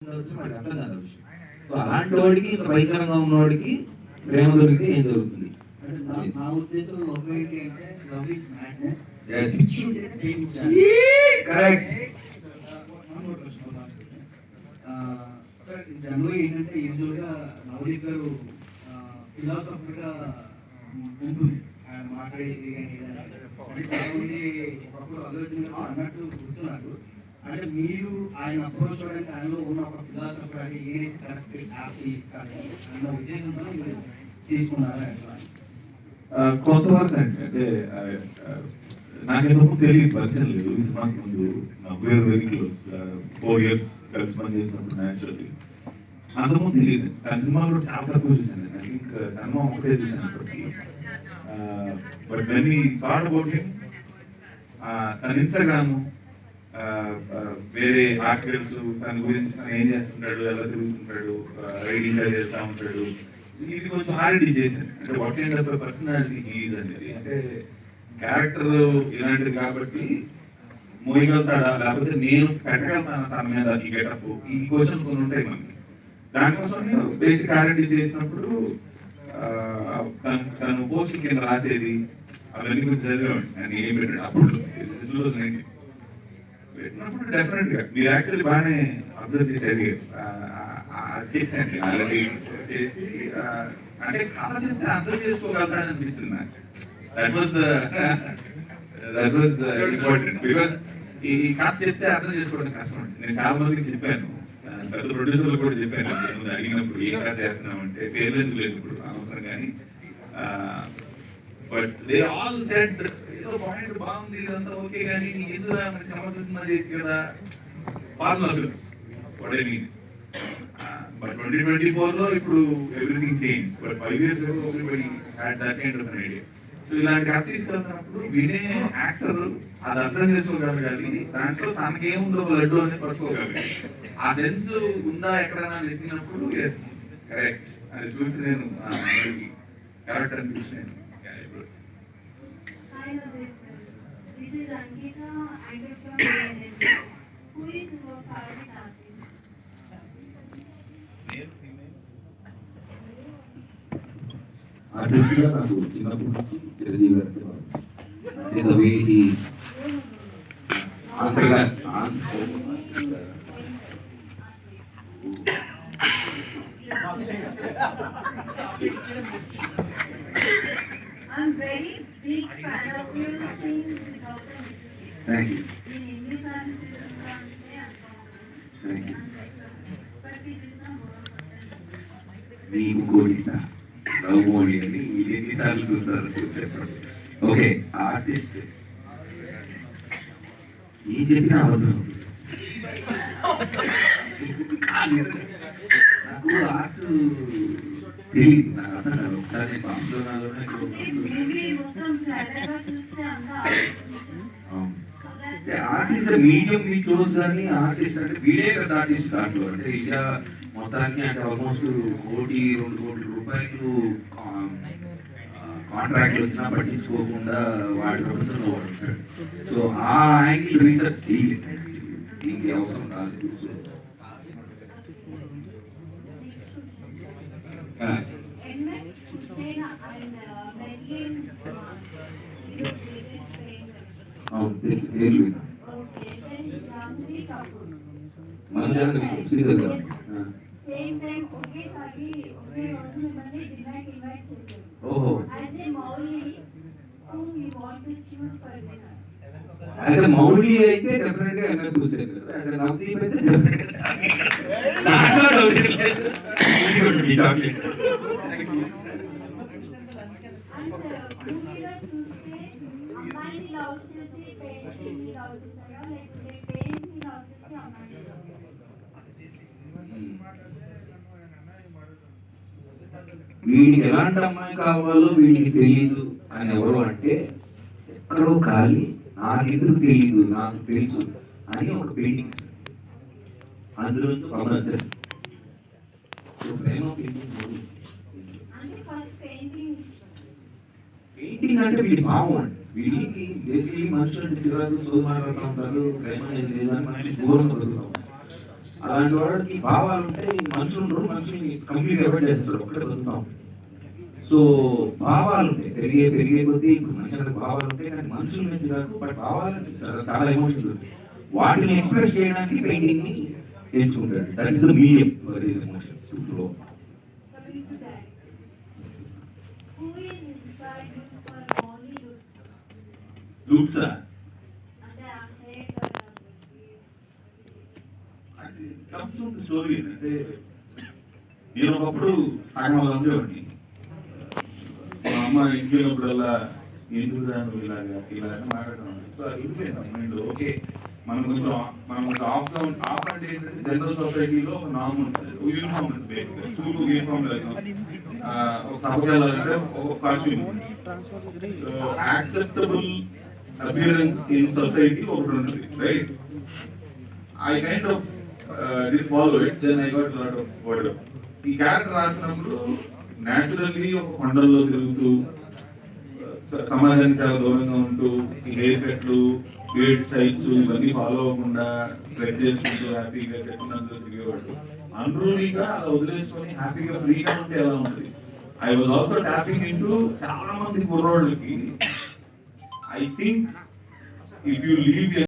మనకు అర్థం కాదు విషయం. సో అలాంటి వాడికి ఇంత భయంకరంగా ఉన్నవాడికి ప్రేమ దొరికితే ఏం దొరుకుతుంది? నా ఉద్దేశం లవ్ ఏంటి అంటే love is madness. Yes. Correct. General ఏంటంటే యూజువల్గా నవదీప్ గారు ఫిలాసఫర్గా ఉంటుంది ఆయన మాట్లాడేది కానీ చాలామంది ఒకప్పుడు ఆలోచన అన్నట్టు గుర్తున్నారు. అంటే మీరు ఆయన అప్రోచ్ అవ్వడానికి ఆయనలో ఉన్న ఒక ఫిలాసఫర్ అంటే ఏదైతే కరెక్ట్ హ్యాపీ అన్న ఉద్దేశంతో మీరు తీసుకున్నారా? కొంత వరకు అంటే నాకు ఎందుకు తెలియదు, పరిచయం లేదు. ఈ సినిమాకి ముందు వేరు వెరీ క్లోజ్ 4 years కలిసి పని చేసినప్పుడు న్యాచురల్లీ అంతకుముందు తెలియదు. తన సినిమాలు కూడా చాలా తక్కువ చూశాను. ఐ థింక్ జన్మ ఒకటే చూశాను అప్పటికి. But when we thought about him, తన ఇన్స్టాగ్రామ్ వేరే ఆర్టికల్స్ తన గురించి తను ఏం చేస్తుంటాడు, ఎలా తిరుగుతుంటాడు, రైడింగ్ చేస్తూ ఉంటాడు, ఇది కొంచెం ఆల్రెడీ చేశాను. అంటే what kind of personality he's అనేది, అంటే క్యారెక్టర్ ఇలాంటిది కాబట్టి మోయగలుగుతాడా లేకపోతే నేను పెట్టగలుగుతాను తన మీద ఈ గెటప్, ఈ క్వశ్చన్ కొన్ని ఉంటాయి మనకి. దానికోసం నేను బేసిక్ ఆల్రెడీ చేసినప్పుడు తను పోస్టింగ్ కింద రాసేది అవన్నీ కొంచెం చదివాడు. నేను ఏం పెట్టాడు అప్పుడు పెట్టినప్పుడు డెఫినెట్ గా మీరు యాక్చువల్లీ బాగానే అబ్జర్వ్ చేసేది చేశాను ఆల్రెడీ చేసి, అంటే కథ చెప్తే అర్థం చేసుకోగలుగుతానని అనిపించింది నాకు. దట్ వాజ్ ఇంపార్టెంట్ బికాస్ ఈ కథ చెప్తే అర్థం చేసుకోవడం కష్టం. నేను చాలా మందికి చెప్పాను, పెద్ద ప్రొడ్యూసర్లు కూడా చెప్పాను. అడిగినప్పుడు ఏ కథ చేస్తున్నామంటే పేర్లు ఎందుకు లేదు ఇప్పుడు అనవసరం, కానీ బట్ దే ఆల్ సెడ్ ఏదో పాయింట్ బాగుంది ఇదంతా ఓకే, కానీ నీకు ఎందుకు మనకి సమర్థిస్తున్నా చేయొచ్చు కదా. Formula films what I mean. But 2024 లో ఇప్పుడు everything change. But 5 years ago everybody had that kind of an idea. So ఇలాంటి కథ తీసుకెళ్తున్నప్పుడు వినే యాక్టర్ అది అర్థం చేసుకోగలగాలి, దాంట్లో తనకేముందో లడ్డు అనేది పట్టుకోగలగాలి. ఆ సెన్స్ ఉందా ఎక్కడైనా ఎత్తినప్పుడు ఎస్ కరెక్ట్ అది చూసి నేను కరెక్ట్ అనిపించి నేను This is Ankita, actor from India. Who is your favorite artist? Artist గా నాకు చిన్నప్పుడు చిరంజీవి గారికి అంటే ద వే హీ అంతగా I'm very big fan of you since Dr. Thank you. In English and thank you. but it is not నీకు కోడిస్తా love Modi అని ఇది ఎన్నిసార్లు చూస్తారు చెప్పండి. ఓకే, ఆర్టిస్ట్ ఏం చెప్పినా అబద్ధం. నాకు ఆర్ట్ తెలియదు, నాకు అర్థం కాదు. ఒకసారి పాంప్లోనాలోనే movie మొత్తం క్యారెక్టర్ చూస్తే అంతా ఆర్టిస్ట్ మీడియం ని చూస్ కానీ ఆర్టిస్ట్ అంటే వీడే పెద్ద ఆర్టిస్ట్ దాంట్లో. అంటే ఇండియా మొత్తానికి అంటే ఆల్మోస్ట్ 1-2 కోట్ల రూపాయలు కాంట్రాక్ట్ వచ్చినా పట్టించుకోకుండా వాడి ప్రపంచంలో వాడు ఉంటాడు. సో ఆ యాంగిల్ రీసెర్చ్ చేయలేదు, దీనికి అవసరం కాదు. పేర్లు ఓహో, యాజ్ ఎ మౌలి అయితే డెఫినెట్ గా ఎంఎఫ్ చూసాను కదా. యాజ్ ఎ నవదీప్ అయితే వీడికి ఎలాంటి అమ్మాయి కావాలో వీడికి తెలియదు అని ఎవరు అంటే ఎక్కడో ఖాళీ, నాకెందుకు తెలియదు నాకు తెలుసు అని ఒక పెయింటింగ్ అందులో గమనించేస్తుంది. పెయింటింగ్ అంటే వీడి భావం అండి. వీడికి బేసికలీ మనుషులు చిరాకు సోదు మాట్లాడుతూ ఉంటారు, ప్రేమ లేదు అని మనిషి దూరం దొరుకుతాం. అలాంటి వాడికి భావాలు ఉంటే మనుషులు ఉండరు, మనుషుల్ని కంప్లీట్ అవాయిడ్ చేస్తారు, ఒక్కటే బతుకుతాం. సో భావాలు ఉంటాయి, పెరిగే కొద్దీ ఇప్పుడు మనుషులకు భావాలు ఉంటాయి, కానీ మనుషుల నుంచి కాదు, బట్ భావాలు చాలా ఎమోషన్స్ ఉంటాయి. వాటిని ఎక్స్ప్రెస్ చేయడానికి పెయింటింగ్ ని ఎంచుకుంటాడు. That is the medium for his emotions to flow. Coming to that, who is inspired you for Bollywood? లూప్సా అంటే ఆ హెయిర్ కలర్ అది కమ్స్ ఫ్రమ్ ది స్టోరీ. అంటే నేను ఒకప్పుడు సగం ఉండేవాడిని. మా అమ్మ ఇంటినప్పుడల్లా ఎందుకు నువ్వు ఇలా మాట్లాడుతున్నాను. సో అది వెళ్ళిపోయాను. ఓకే, మనం కొంచెం ఆఫ్ అంటే ఏంటంటే జనరల్ సొసైటీలో ఒక నామ్ ఉంటుంది, యూనిఫామ్ ఉంటుంది. బేసిక్గా స్కూల్ యూనిఫామ్ లేదు, ఒక సభకి వెళ్ళాలంటే ఒక costume. So acceptable appearance in society ఒకటి ఉంటుంది, right? I kind of did follow it, then I got a lot of whatever. ఈ క్యారెక్టర్ రాసినప్పుడు న్యాచురల్లీ ఒక కొండల్లో తిరుగుతూ సమాజానికి చాలా దూరంగా ఉంటూ ఈ హెయిర్ కట్లు, బీడ్ స్టైల్స్ ఇవన్నీ ఫాలో అవ్వకుండా ట్రెక్ చేసుకుంటూ హ్యాపీగా చెట్టునందులో తిరిగేవాడు. అన్రూలీగా అలా వదిలేసుకొని హ్యాపీగా ఫ్రీగా ఉంటే ఎలా ఉంటుంది. I was also tapping into చాలా మంది కుర్రోళ్ళకి. I think if you leave